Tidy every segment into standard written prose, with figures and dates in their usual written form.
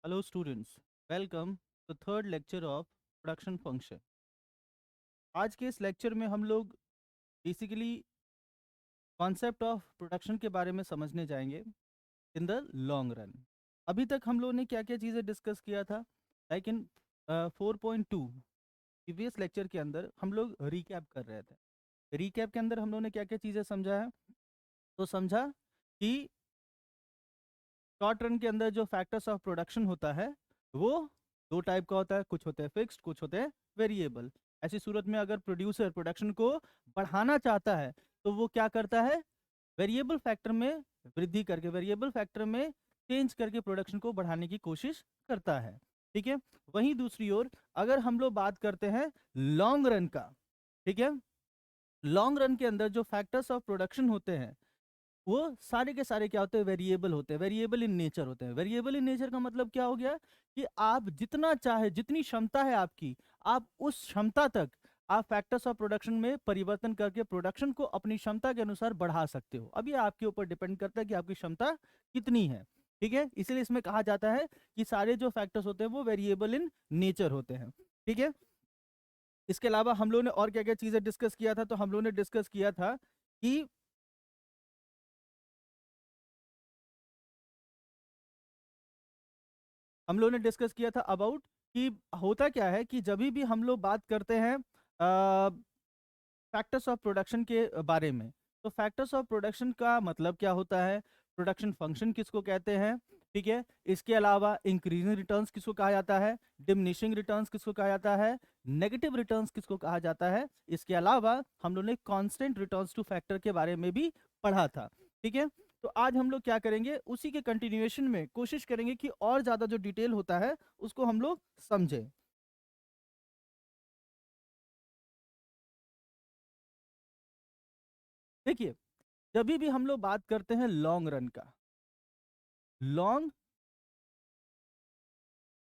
Hello students, welcome to third lecture of production function. आज के इस लेक्चर में हम लोग बेसिकली कॉन्सेप्ट ऑफ प्रोडक्शन के बारे में समझने जाएंगे इन द लॉन्ग रन. अभी तक हम लोगों ने क्या क्या चीज़ें डिस्कस किया था, लाइक इन 4.2 प्रीवियस लेक्चर के अंदर हम लोग रिकैप कर रहे थे. रिकैप के अंदर हम लोगों ने क्या क्या चीज़ें समझा है, तो समझा कि शॉर्ट रन के अंदर जो फैक्टर्स ऑफ प्रोडक्शन होता है वो दो टाइप का होता है, कुछ होते हैं फिक्स्ड, कुछ होते हैं वेरिएबल. ऐसी सूरत में अगर प्रोड्यूसर प्रोडक्शन को बढ़ाना चाहता है तो वो क्या करता है, वेरिएबल फैक्टर में वृद्धि करके, वेरिएबल फैक्टर में चेंज करके प्रोडक्शन को बढ़ाने की कोशिश करता है. ठीक है. वहीं दूसरी ओर अगर हम लोग बात करते हैं लॉन्ग रन का, ठीक है, लॉन्ग रन के अंदर जो फैक्टर्स ऑफ प्रोडक्शन होते हैं वो सारे के सारे क्या होते हैं, वेरिएबल होते हैं, वेरिएबल इन नेचर होते हैं. वेरिएबल इन नेचर का मतलब क्या हो गया कि आप जितना चाहे, जितनी क्षमता है आपकी, आप उस क्षमता तक आप फैक्टर्स ऑफ प्रोडक्शन में परिवर्तन करके प्रोडक्शन को अपनी क्षमता के अनुसार बढ़ा सकते हो. अब ये आपके ऊपर डिपेंड करता है कि आपकी क्षमता कितनी है. ठीक है. इसलिए इसमें कहा जाता है कि सारे जो फैक्टर्स होते हैं वो वेरिएबल इन नेचर होते हैं. ठीक है. इसके अलावा हम लोगों ने और क्या क्या चीजें डिस्कस किया था, तो हम लोगों ने डिस्कस किया था कि हम लोगों ने डिस्कस किया था अबाउट कि होता क्या है कि जब भी हम लोग बात करते हैं फैक्टर्स ऑफ प्रोडक्शन के बारे में, तो फैक्टर्स ऑफ प्रोडक्शन का मतलब क्या होता है, प्रोडक्शन फंक्शन किसको कहते हैं. ठीक है. इसके अलावा इंक्रीजिंग रिटर्न्स किसको कहा जाता है, डिमिनिशिंग रिटर्न्स किसको कहा जाता है, नेगेटिव रिटर्न्स किसको कहा जाता है. इसके अलावा हम लोगों ने कांस्टेंट रिटर्न्स टू फैक्टर के बारे में भी पढ़ा था. ठीक है. तो आज हम लोग क्या करेंगे, उसी के कंटिन्यूएशन में कोशिश करेंगे कि और ज्यादा जो डिटेल होता है उसको हम लोग समझें. देखिए, जब भी हम लोग बात करते हैं लॉन्ग रन का, लॉन्ग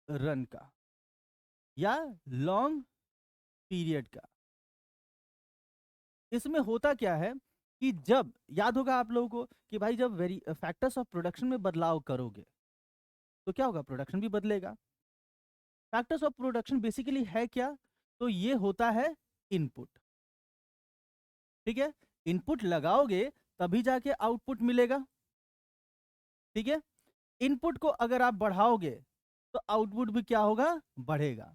रन का या लॉन्ग पीरियड का, इसमें होता क्या है कि जब याद होगा आप लोगों को कि भाई जब वेरी फैक्टर्स ऑफ प्रोडक्शन में बदलाव करोगे तो क्या होगा, प्रोडक्शन भी बदलेगा. फैक्टर्स ऑफ प्रोडक्शन बेसिकली है क्या, तो ये होता है इनपुट. ठीक है. इनपुट लगाओगे तभी जाके आउटपुट मिलेगा. ठीक है. इनपुट को अगर आप बढ़ाओगे तो आउटपुट भी क्या होगा, बढ़ेगा.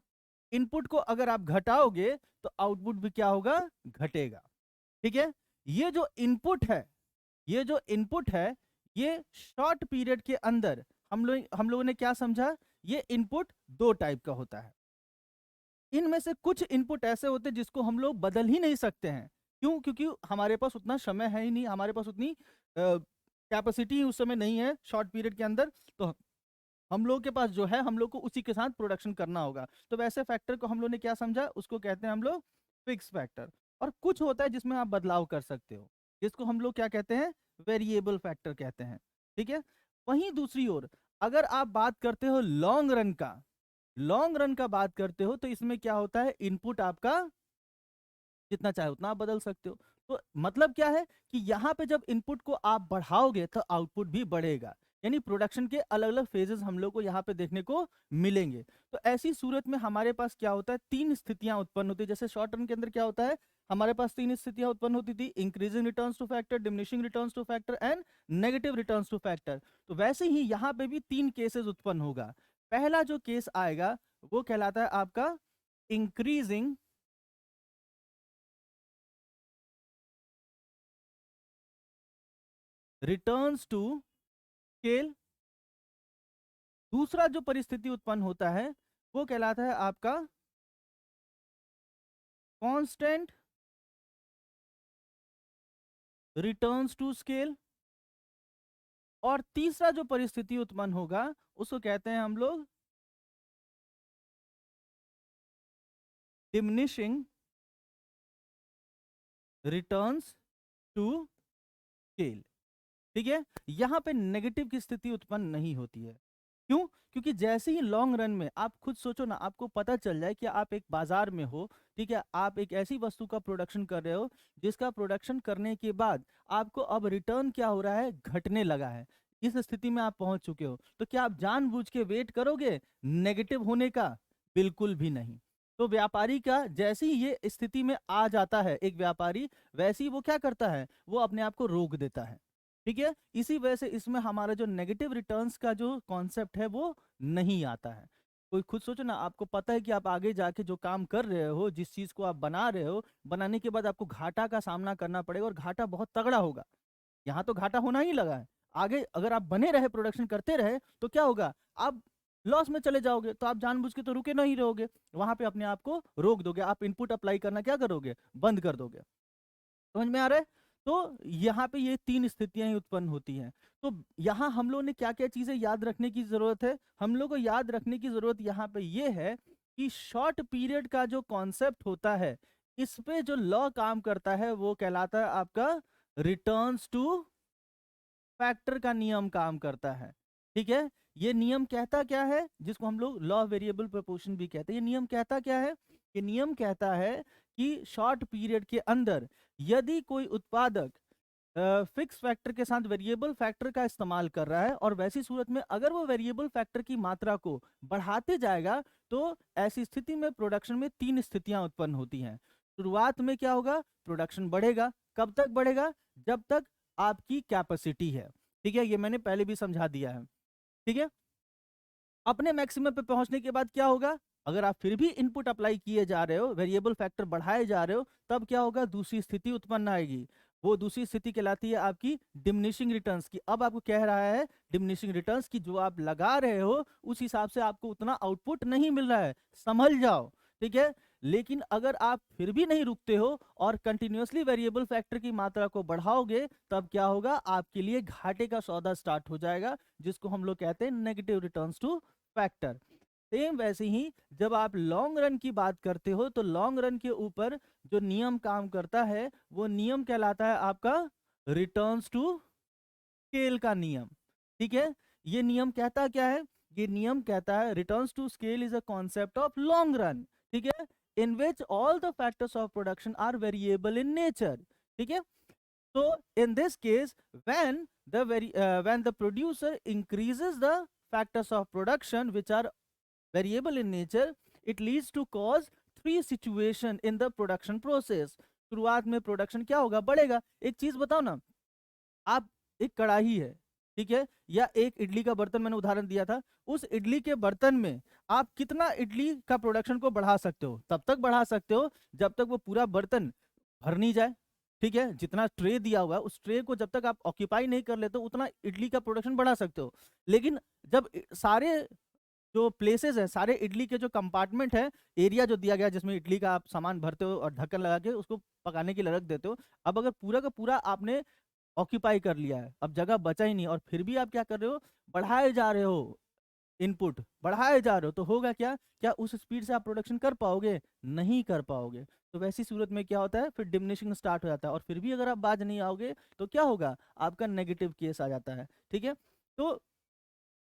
इनपुट को अगर आप घटाओगे तो आउटपुट भी क्या होगा, घटेगा. ठीक है. ये जो इनपुट है, ये जो इनपुट है, ये शॉर्ट पीरियड के अंदर हम लोगों ने क्या समझा, ये इनपुट दो टाइप का होता है. इनमें से कुछ इनपुट ऐसे होते हैं जिसको हम लोग बदल ही नहीं सकते हैं. क्यों? क्योंकि हमारे पास उतना समय है ही नहीं, हमारे पास उतनी कैपेसिटी उस समय नहीं है शॉर्ट पीरियड के अंदर. तो हम लोग के पास जो है, हम लोग को उसी के साथ प्रोडक्शन करना होगा. तो वैसे फैक्टर को हम लोग ने क्या समझा, उसको कहते हैं हम लोग फिक्स फैक्टर. और कुछ होता है जिसमें आप बदलाव कर सकते हो, जिसको हम लोग क्या कहते हैं, वेरिएबल फैक्टर कहते हैं. ठीक है. वहीं दूसरी ओर अगर आप बात करते हो लॉन्ग रन का, लॉन्ग रन का बात करते हो, तो इसमें क्या होता है, इनपुट आपका जितना चाहे उतना आप बदल सकते हो. तो मतलब क्या है कि यहाँ पे जब इनपुट को आप बढ़ाओगे तो आउटपुट भी बढ़ेगा. यानी प्रोडक्शन के अलग अलग फेजेस हम लोग को यहाँ पे देखने को मिलेंगे. तो ऐसी सूरत में हमारे पास क्या होता है, तीन स्थितियां उत्पन्न होती है. जैसे शॉर्ट रन के अंदर क्या होता है, हमारे पास तीन स्थितियां उत्पन्न होती थी, increasing returns two factor, diminishing returns two factor and negative returns two factor. तो वैसे ही यहाँ पे भी तीन केसेस उत्पन्न होगा. पहला जो केस आएगा वो कहलाता है आपका इंक्रीजिंग रिटर्न्स टू स्केल. दूसरा जो परिस्थिति उत्पन्न होता है वो कहलाता है आपका कांस्टेंट रिटर्न्स टू स्केल. और तीसरा जो परिस्थिति उत्पन्न होगा उसको कहते हैं हम लोग डिमिनिशिंग रिटर्न्स टू स्केल. ठीक है. यहां पे नेगेटिव की स्थिति उत्पन्न नहीं होती है. क्यों? क्योंकि जैसे ही लॉन्ग रन में आप खुद सोचो ना, आपको पता चल जाए कि आप एक बाजार में हो, ठीक है, आप एक ऐसी वस्तु का प्रोडक्शन कर रहे हो जिसका प्रोडक्शन करने के बाद आपको अब रिटर्न क्या हो रहा है, घटने लगा है. इस स्थिति में आप पहुंच चुके हो, तो क्या आप जानबूझ के वेट करोगे नेगेटिव होने का? बिल्कुल भी नहीं। तो व्यापारी का जैसे ही ये स्थिति में आ जाता है एक व्यापारी, वैसे ही वो क्या करता है, वो अपने आप को रोक देता है। ठीक है, इसी वजह से इसमें हमारा जो नेगेटिव रिटर्न्स का जो कॉन्सेप्ट है वो नहीं आता है। कोई खुद सोचो ना, आपको पता है कि आप आगे जाके जो काम कर रहे हो, जिस चीज को आप बना रहे हो, बनाने के बाद आपको घाटा का सामना करना पड़ेगा और घाटा बहुत तगड़ा होगा। यहाँ तो घाटा होना ही लगा है। आगे अगर आप बने रहे, प्रोडक्शन करते रहे, तो क्या होगा, आप लॉस में चले जाओगे, तो आप जानबूझ के तो रुके नहीं रहोगे, वहां पे अपने आप को रोक दोगे, आप इनपुट अप्लाई करना क्या करोगे, बंद कर दोगे। समझ में आ रहा है? तो यहाँ पे ये तीन स्थितियां ही उत्पन्न होती हैं। तो यहाँ हम लोग ने क्या क्या चीजें याद रखने की जरूरत है, हम लोग को याद रखने की जरूरत यहाँ पे ये है कि शॉर्ट पीरियड का जो कॉन्सेप्ट होता है, इस पे जो लॉ काम करता है वो कहलाता है आपका रिटर्न्स टू फैक्टर का नियम काम करता है। ठीक है, ये नियम कहता क्या है, जिसको हम लोग लॉ वेरिएबल प्रोपोर्शन भी कहते हैं, ये नियम कहता क्या है, ये नियम कहता है कि शॉर्ट पीरियड के अंदर यदि कोई उत्पादक फिक्स फैक्टर के साथ वेरिएबल फैक्टर का इस्तेमाल कर रहा है, और वैसी सूरत में अगर वो वेरिएबल फैक्टर की मात्रा को बढ़ाते जाएगा, तो ऐसी स्थिति में प्रोडक्शन में तीन स्थितियां उत्पन्न होती हैं। शुरुआत में क्या होगा, प्रोडक्शन बढ़ेगा। कब तक बढ़ेगा, जब तक आपकी कैपेसिटी है। ठीक है, ये मैंने पहले भी समझा दिया है। ठीक है, अपने मैक्सिमम पे पहुंचने के बाद क्या होगा, अगर आप फिर भी इनपुट अप्लाई किए जा रहे हो, वेरिएबल फैक्टर बढ़ाए जा रहे हो, तब क्या होगा, दूसरी स्थिति उत्पन्न आएगी। वो दूसरी स्थिति कहलाती है आपकी डिमिनिशिंग रिटर्न्स की। अब आपको कह रहा है डिमिनिशिंग रिटर्न्स की, जो आप लगा रहे हो उस हिसाब से आपको उतना आउटपुट नहीं मिल रहा है, संभल जाओ। ठीक है, लेकिन अगर आप फिर भी नहीं रुकते हो और कंटिन्यूअसली वेरिएबल फैक्टर की मात्रा को बढ़ाओगे, तब क्या होगा, आपके लिए घाटे का सौदा स्टार्ट हो जाएगा, जिसको हम लोग कहते हैं negative returns two factor. Same वैसे ही जब आप लॉन्ग रन की बात करते हो, तो लॉन्ग रन के ऊपर जो नियम काम करता है, वो नियम कहलाता है आपका रिटर्न्स टू स्केल का नियम। ठीक है, ये नियम कहता क्या है, ये नियम कहता है returns to scale is a concept of long run. ठीक है, in which all the factors of production are variable in nature. ठीक है, so in this case, when the producer increases the factors of production which are variable in nature, it leads to cause three situation in the production process. शुरुआत में production क्या होगा, बढ़ेगा। एक चीज बताओ ना, आप, एक कढ़ाई है, ठीक है, या एक इडली का बर्तन मैंने उदाहरण दिया था, उस इडली के बर्तन में आप कितना इडली का प्रोडक्शन को बढ़ा सकते हो, तब तक बढ़ा सकते हो जब तक वो पूरा बर्तन भर नहीं जाए। ठीक है, जितना ट्रे दिया हुआ है उस ट्रे को जब तक आप ऑक्यूपाई नहीं कर लेते हो, उतना इडली का प्रोडक्शन बढ़ा सकते हो। लेकिन जब सारे जो प्लेसेस है, सारे इडली के जो कंपार्टमेंट है, एरिया जो दिया गया जिसमें इडली का आप सामान भरते हो और ढक्कन लगा के उसको पकाने के लिए रख देते हो, अब अगर पूरा का पूरा आपने ऑक्यूपाई कर लिया है, अब जगह बचा ही नहीं, और फिर भी आप क्या कर रहे हो, बढ़ाए जा रहे हो, इनपुट बढ़ाए जा रहे हो, तो होगा क्या, क्या उस स्पीड से आप प्रोडक्शन कर पाओगे, नहीं कर पाओगे। तो वैसी सूरत में क्या होता है, फिर डिमिनिशिंग स्टार्ट हो जाता है, और फिर भी अगर आप बाज नहीं आओगे, तो क्या होगा, आपका नेगेटिव केस आ जाता है। ठीक है, तो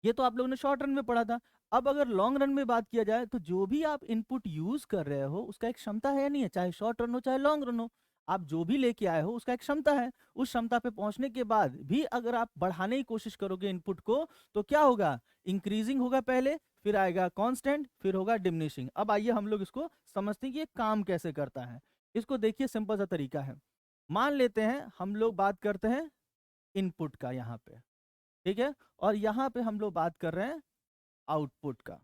ये तो आप लोगों ने शॉर्ट रन में पढ़ा था। अब अगर लॉन्ग रन में बात किया जाए, तो जो भी आप इनपुट यूज कर रहे हो उसका एक क्षमता है या नहीं है, चाहे शॉर्ट रन हो चाहे लॉन्ग रन हो, आप जो भी लेके आए हो उसका एक क्षमता है। उस क्षमता पे पहुंचने के बाद भी अगर आप बढ़ाने की कोशिश करोगे इनपुट को, तो क्या होगा, इंक्रीजिंग होगा पहले, फिर आएगा कांस्टेंट, फिर होगा डिमिनिशिंग। अब आइए हम लोग इसको समझते हैं कि ये काम कैसे करता है। इसको देखिए, सिंपल सा तरीका है। मान लेते हैं हम लोग बात करते हैं इनपुट का यहाँ पे, ठीक है, और यहाँ पे हम लोग बात कर रहे हैं आउटपुट का।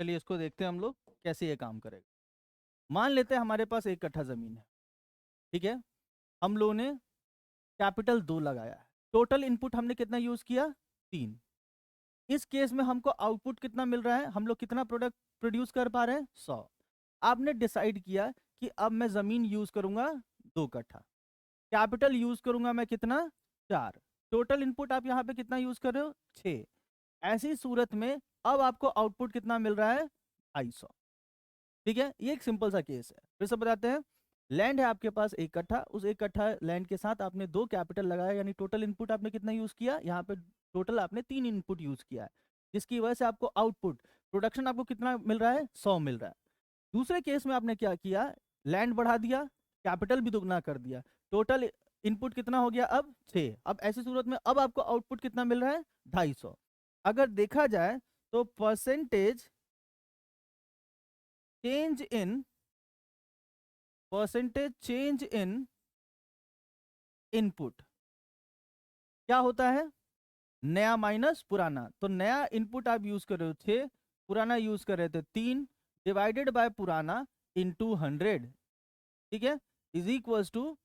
चलिए इसको देखते हैं हम लोग कैसे ये काम करेगा। मान लेते हैं हमारे पास 1 कट्ठा जमीन है, ठीक है, हम लोगों ने कैपिटल 2 लगाया है, टोटल इनपुट हमने कितना यूज किया, 3। इस केस में हमको आउटपुट कितना मिल रहा है, हम लोग कितना प्रोडक्ट प्रोड्यूस कर पा रहे हैं, 100। आपने डिसाइड किया कि अब मैं जमीन यूज करूंगा 2 कट्ठा, कैपिटल यूज करूंगा मैं कितना, 4। टोटल इनपुट आप यहाँ पे कितना यूज कर रहे हो, 6। ऐसी सूरत में अब आपको आउटपुट कितना मिल रहा है, 250। ठीक है, ये एक सिंपल सा केस है। फिर से बताते हैं, लैंड है आपके पास 1 कट्ठा, उस 1 कट्ठा लैंड के साथ आपने 2 कैपिटल लगाया, यानी टोटल इनपुट आपने कितना यूज किया, यहाँ पे टोटल आपने 3 इनपुट यूज किया है, जिसकी वजह से आपको आउटपुट प्रोडक्शन आपको कितना मिल रहा है, 100 मिल रहा है। दूसरे केस में आपने क्या किया, लैंड बढ़ा दिया, कैपिटल भी दुगना कर दिया, टोटल इनपुट कितना हो गया अब 6। अब ऐसी सूरत में अब आपको आउटपुट कितना मिल रहा है, 250। अगर देखा जाए तो परसेंटेज चेंज इन इनपुट क्या होता है, नया माइनस पुराना। तो नया इनपुट आप यूज कर रहे हो 6, पुराना यूज कर रहे थे 3, डिवाइडेड बाय पुराना इनटू 100, ठीक है, इज इक्वल्स टू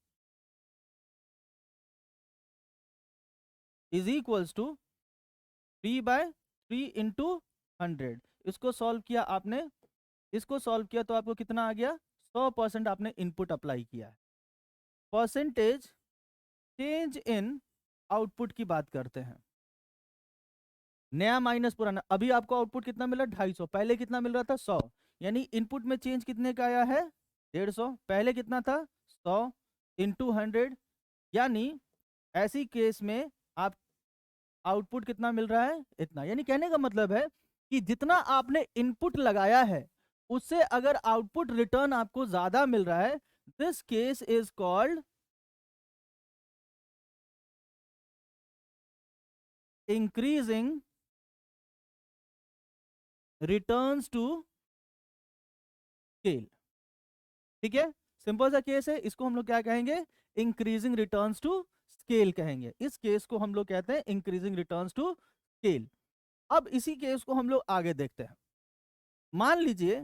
3/3 इंटू 100। इसको सॉल्व किया आपने, इसको सॉल्व किया तो आपको कितना आ गया, 100% आपने इनपुट अप्लाई किया है। परसेंटेज चेंज इन आउटपुट की बात करते हैं, नया माइनस पुराना। अभी आपको आउटपुट कितना मिला, 250, पहले कितना मिल रहा था, 100। यानी इनपुट में चेंज कितने का आया है, 150, पहले कितना था, 100 इंटू 100। यानी ऐसी केस में आप आउटपुट कितना मिल रहा है, इतना। यानी कहने का मतलब है कि जितना आपने इनपुट लगाया है उससे अगर आउटपुट रिटर्न आपको ज्यादा मिल रहा है, this case is called increasing returns to scale. ठीक है, सिंपल सा केस है, इसको हम लोग क्या कहेंगे, इंक्रीजिंग रिटर्न्स टू स्केल कहेंगे। इस केस को हम लोग कहते हैं इंक्रीजिंग रिटर्न्स टू स्केल। अब इसी केस को हम लोग आगे देखते हैं। मान लीजिए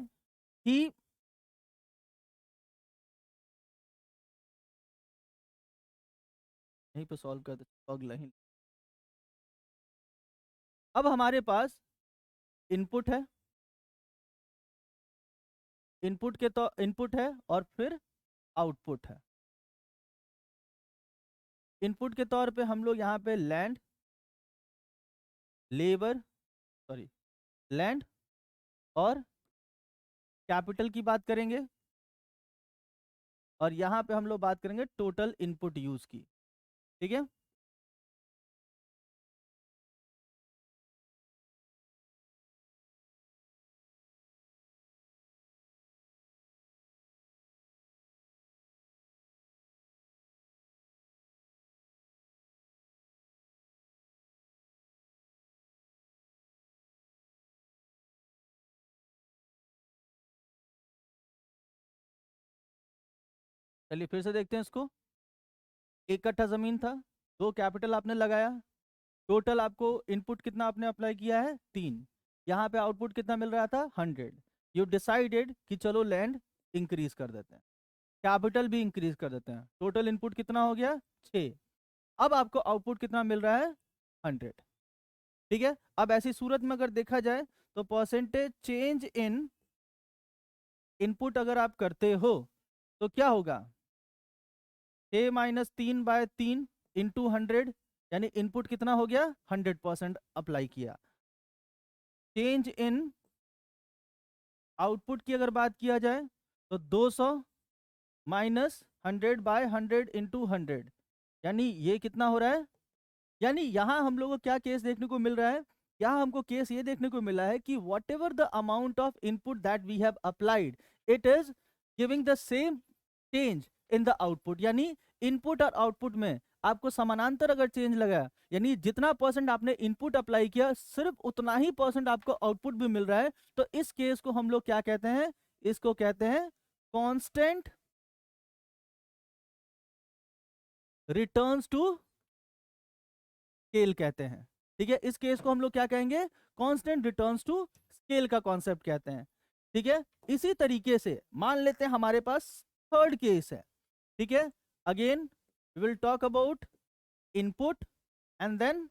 कि यहीं पे सॉल्व कर देते, अगला ही। अब हमारे पास इनपुट है, इनपुट के तो इनपुट है और फिर आउटपुट है। इनपुट के तौर पे हम लोग यहाँ पे लैंड, लेबर, सॉरी, लैंड और कैपिटल की बात करेंगे, और यहाँ पे हम लोग बात करेंगे टोटल इनपुट यूज की। ठीक है, चलिए फिर से देखते हैं इसको। 1 कट्ठा जमीन था, 2 कैपिटल आपने लगाया, टोटल आपको इनपुट कितना आपने अप्लाई किया है, 3। यहाँ पे आउटपुट कितना मिल रहा था, 100। यू डिसाइडेड कि चलो लैंड इंक्रीज कर देते हैं, कैपिटल भी इंक्रीज कर देते हैं, टोटल इनपुट कितना हो गया, 6। अब आपको आउटपुट कितना मिल रहा है, 100। ठीक है, अब ऐसी सूरत में अगर देखा जाए तो परसेंटेज चेंज इन इनपुट अगर आप करते हो तो क्या होगा, 6-3/3 इंटू 100, यानी इनपुट कितना हो गया, 100% अप्लाई किया। चेंज इन आउटपुट की अगर बात किया जाए तो 200 माइनस 100/100 इंटू 100, यानी ये कितना हो रहा है। यानी यहां हम लोगों को क्या केस देखने को मिल रहा है, यहाँ हमको केस ये देखने को मिला है कि whatever the amount of input that we have applied, it is giving the same change in the output. यानी इनपुट और आउटपुट में आपको समानांतर अगर चेंज लगा, यानी जितना परसेंट आपने इनपुट अप्लाई किया सिर्फ उतना ही परसेंट आपको आउटपुट भी मिल रहा है, तो इस केस को हम लोग क्या कहते हैं, इसको कहते हैं कांस्टेंट रिटर्न्स टू स्केल कहते हैं। ठीक है, इस केस को हम लोग क्या कहेंगे, कांस्टेंट रिटर्न्स टू स्केल का कॉन्सेप्ट कहते हैं। ठीक है। इसी तरीके से मान लेते हैं हमारे पास थर्ड केस है, ठीक है। Again we will talk about input and then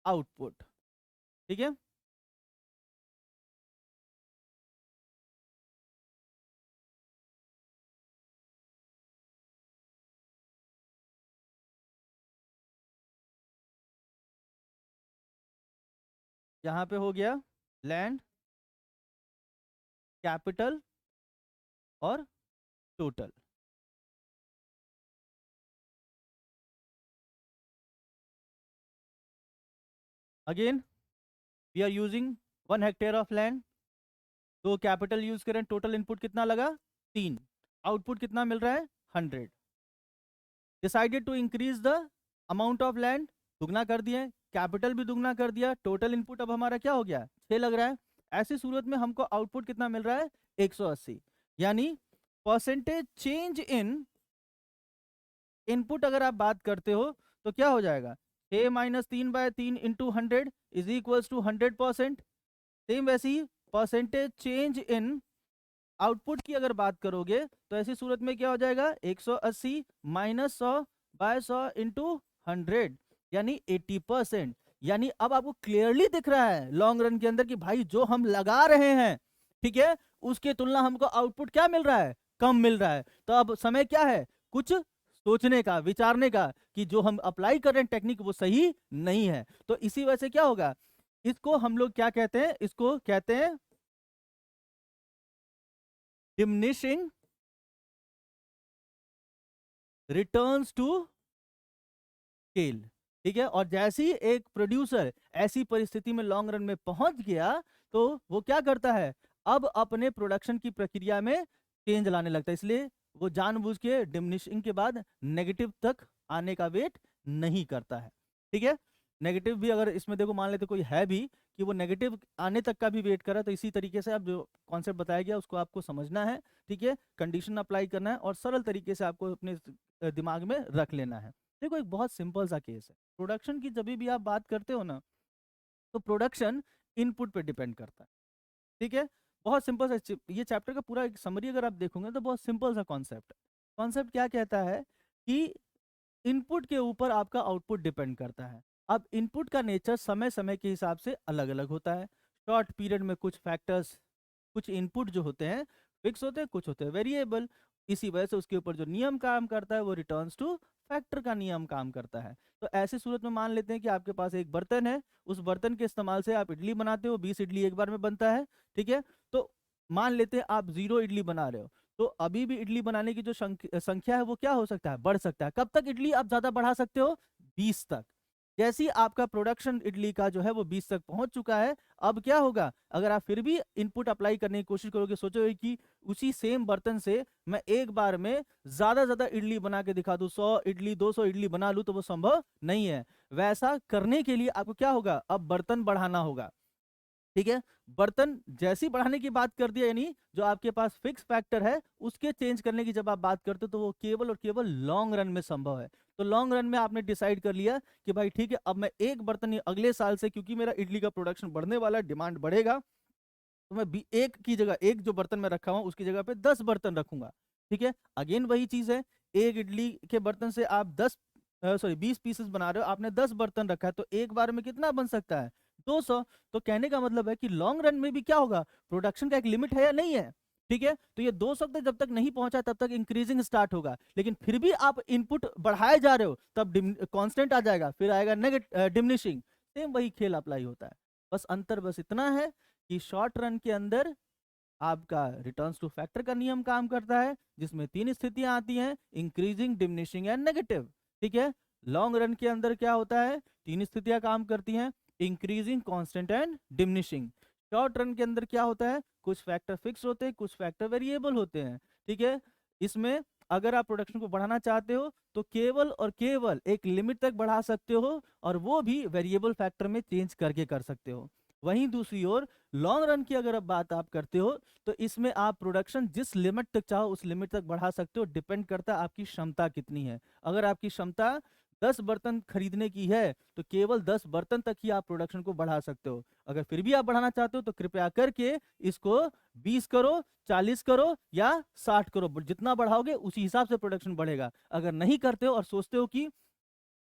output, ठीक है। यहाँ पे हो गया लैंड, कैपिटल और total. Again we are using 1 hectare of land, तो कैपिटल यूज करें, टोटल इनपुट कितना लगा 3, आउटपुट कितना मिल रहा है 100। Decided to increase the amount of land, दुगना कर दिए, कैपिटल भी दुगना कर दिया, टोटल इनपुट अब हमारा क्या हो गया 6 लग रहा है। ऐसी सूरत में हमको आउटपुट कितना मिल रहा है 180, यानी परसेंटेज चेंज इन इनपुट अगर आप बात करते हो तो क्या हो जाएगा 6 minus 3/3 into 100 is equals to 100%। Same वैसे ही परसेंटेज चेंज इन आउटपुट की अगर बात करोगे तो ऐसी सूरत में क्या हो जाएगा 180 माइनस 100/100 इंटू 100 यानी 80%। यानी अब आपको क्लियरली दिख रहा है लॉन्ग रन के अंदर कि भाई जो हम लगा रहे हैं, ठीक है, उसके तुलना हमको आउटपुट क्या मिल रहा है कम मिल रहा है। तो अब समय क्या है कुछ सोचने का, विचारने का कि जो हम अप्लाई कर रहे हैं टेक्निक वो सही नहीं है। तो इसी वजह से क्या होगा, इसको हम लोग क्या कहते हैं, इसको कहते हैं डिमिनिशिंग रिटर्न्स टू स्केल, ठीक है। और जैसे ही एक प्रोड्यूसर ऐसी परिस्थिति में लॉन्ग रन में पहुंच गया तो वो क्या करता है अब अपने प्रोडक्शन की प्रक्रिया में चेंज लाने लगता है। इसलिए वो जानबूझ के डिमिनिशिंग के बाद नेगेटिव तक आने का वेट नहीं करता है, ठीक है। नेगेटिव भी अगर इसमें देखो मान लेते कोई है भी कि वो नेगेटिव आने तक का भी वेट कर रहा है, तो इसी तरीके से आप जो कॉन्सेप्ट बताया गया उसको आपको समझना है, ठीक है, कंडीशन अप्लाई करना है और सरल तरीके से आपको अपने दिमाग में रख लेना है। देखो एक बहुत सिंपल सा केस है, प्रोडक्शन की जब भी आप बात करते हो ना तो प्रोडक्शन इनपुट पे डिपेंड करता है, ठीक है। बहुत सिंपल सा ये चैप्टर का पूरा एक समरी अगर आप देखोगे तो बहुत सिंपल सा कॉन्सेप्ट है। कॉन्सेप्ट क्या कहता है कि इनपुट के ऊपर आपका आउटपुट डिपेंड करता है। अब इनपुट का नेचर समय समय के हिसाब से अलग अलग होता है। शॉर्ट पीरियड में कुछ फैक्टर्स, कुछ इनपुट जो होते हैं फिक्स होते हैं, कुछ होते हैं वेरिएबल। इसी वजह से उसके ऊपर जो नियम काम करता है वो रिटर्न्स टू फैक्टर का नियम काम करता है। तो ऐसी सूरत में मान लेते हैं कि आपके पास एक बर्तन है, उस बर्तन के इस्तेमाल से आप इडली बनाते हो, 20 इडली एक बार में बनता है, ठीक है। तो मान लेते हैं आप 0 इडली बना रहे हो, तो अभी भी इडली बनाने की जो संख्या है वो क्या हो सकता है बढ़ सकता है। कब तक इडली आप ज्यादा बढ़ा सकते हो 20 तक। जैसे ही आपका प्रोडक्शन इडली का जो है वो 20 तक पहुंच चुका है, अब क्या होगा अगर आप फिर भी इनपुट अप्लाई करने की कोशिश करोगे, सोचोगे कि उसी सेम बर्तन से मैं एक बार में ज्यादा इडली बना के दिखा दूं, 100 इडली 200 इडली बना लूं, तो वो संभव नहीं है। वैसा करने के लिए आपको क्या होगा अब बर्तन बढ़ाना होगा, ठीक है। बर्तन जैसी बढ़ाने की बात कर दिया, यानी जो आपके पास फिक्स फैक्टर है उसके चेंज करने की जब आप बात करते हो तो वो केवल और केवल लॉन्ग रन में संभव है। तो लॉन्ग रन में आपने डिसाइड कर लिया कि भाई ठीक है अब मैं एक बर्तन अगले साल से, क्योंकि मेरा इडली का प्रोडक्शन बढ़ने वाला है, डिमांड बढ़ेगा, तो मैं एक की जगह, एक जो बर्तन में रखा हुआ उसकी जगह पे 10 बर्तन रखूंगा, ठीक है। अगेन वही चीज है, एक इडली के बर्तन से आप 20 पीसेस बना रहे हो, आपने 10 बर्तन रखा है, तो एक बार में कितना बन सकता है 200। तो कहने का मतलब है कि लॉन्ग रन में भी क्या होगा, प्रोडक्शन का एक लिमिट है या नहीं है, ठीक है। तो ये 200 तक जब तक नहीं पहुंचा तब तक इंक्रीजिंग स्टार्ट होगा, लेकिन फिर भी आप इनपुट बढ़ाए जा रहे हो तब कांस्टेंट आ जाएगा, फिर आएगा डिमिनिशिंग। सेम वही खेल अप्लाई होता है, बस अंतर बस इतना है कि शॉर्ट रन के अंदर आपका रिटर्न्स टू फैक्टर का नियम काम करता है, जिसमें 3 स्थितियां आती हैं, इंक्रीजिंग, डिमिनिशिंग एंड नेगेटिव, ठीक है। लॉन्ग रन के अंदर क्या होता है, 3 स्थितियां काम करती हैं, increasing, constant and diminishing. Short run के अंदर क्या होता है, कुछ फैक्टर फिक्स होते हैं, कुछ फैक्टर वेरिएबल होते हैं, ठीक है। इसमें अगर आप प्रोडक्शन को बढ़ाना चाहते हो तो केवल और केवल एक लिमिट तक बढ़ा सकते हो, और वो भी वेरिएबल फैक्टर में चेंज करके कर सकते हो। वहीं दूसरी ओर लॉन्ग रन की अगर अब बात आप करते हो तो इसमें आप प्रोडक्शन जिस लिमिट तक चाहो उस लिमिट तक बढ़ा सकते हो, डिपेंड करता है आपकी क्षमता कितनी है। अगर आपकी क्षमता 10 बर्तन खरीदने की है तो केवल 10 बर्तन तक ही आप प्रोडक्शन को बढ़ा सकते हो। अगर फिर भी आप बढ़ाना चाहते हो तो कृपया करके इसको 20 करो, 40 करो या 60 करो, जितना बढ़ाओगे उसी हिसाब से प्रोडक्शन बढ़ेगा। अगर नहीं करते हो और सोचते हो कि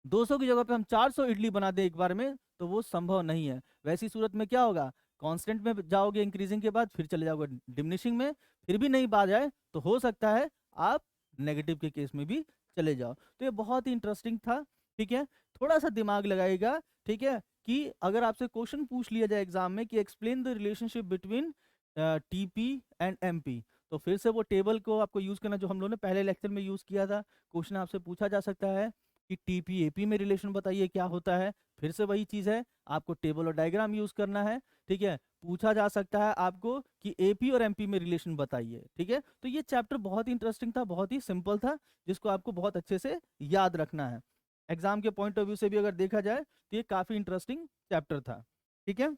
200 की जगह पे हम 400 इडली बना दे एक बार में, तो वो संभव नहीं है। वैसी सूरत में क्या होगा, कांस्टेंट में जाओगे इंक्रीजिंग के बाद, फिर चले जाओगे डिमिनिशिंग में, फिर भी नहीं बात जाए तो हो सकता है आप नेगेटिव के केस में भी चले जाओ। तो ये बहुत ही इंटरेस्टिंग था। ठीक है, थोड़ा सा दिमाग लगाएगा। ठीक है, कि अगर आपसे क्वेश्चन पूछ लिया जाए एग्जाम में कि explain the relationship between TP and MP, तो फिर से वो टेबल को आपको यूज करना जो हम लोगों ने पहले लेक्चर में यूज किया था। क्वेश्चन आपसे पूछा जा सकता है कि टीपी एपी में रिलेशन बताइए क्या होता है, फिर से वही चीज है, आपको टेबल और डायग्राम यूज करना है। ठीक है, पूछा जा सकता है आपको कि एपी और एमपी में रिलेशन बताइए। ठीक है, तो ये चैप्टर बहुत ही इंटरेस्टिंग था, बहुत ही सिंपल था, जिसको आपको बहुत अच्छे से याद रखना है। एग्जाम के पॉइंट ऑफ व्यू से भी अगर देखा जाए तो ये काफी इंटरेस्टिंग चैप्टर था। ठीक है,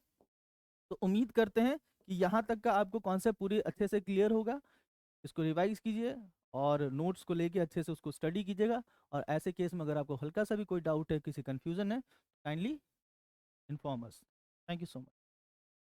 तो उम्मीद करते हैं कि यहाँ तक का आपको कॉन्सेप्ट पूरी अच्छे से क्लियर होगा। इसको रिवाइज कीजिए और नोट्स को लेके अच्छे से उसको स्टडी कीजिएगा। और ऐसे केस में अगर आपको हल्का सा भी कोई डाउट है, किसी कंफ्यूजन है, kindly inform us. Thank you so much.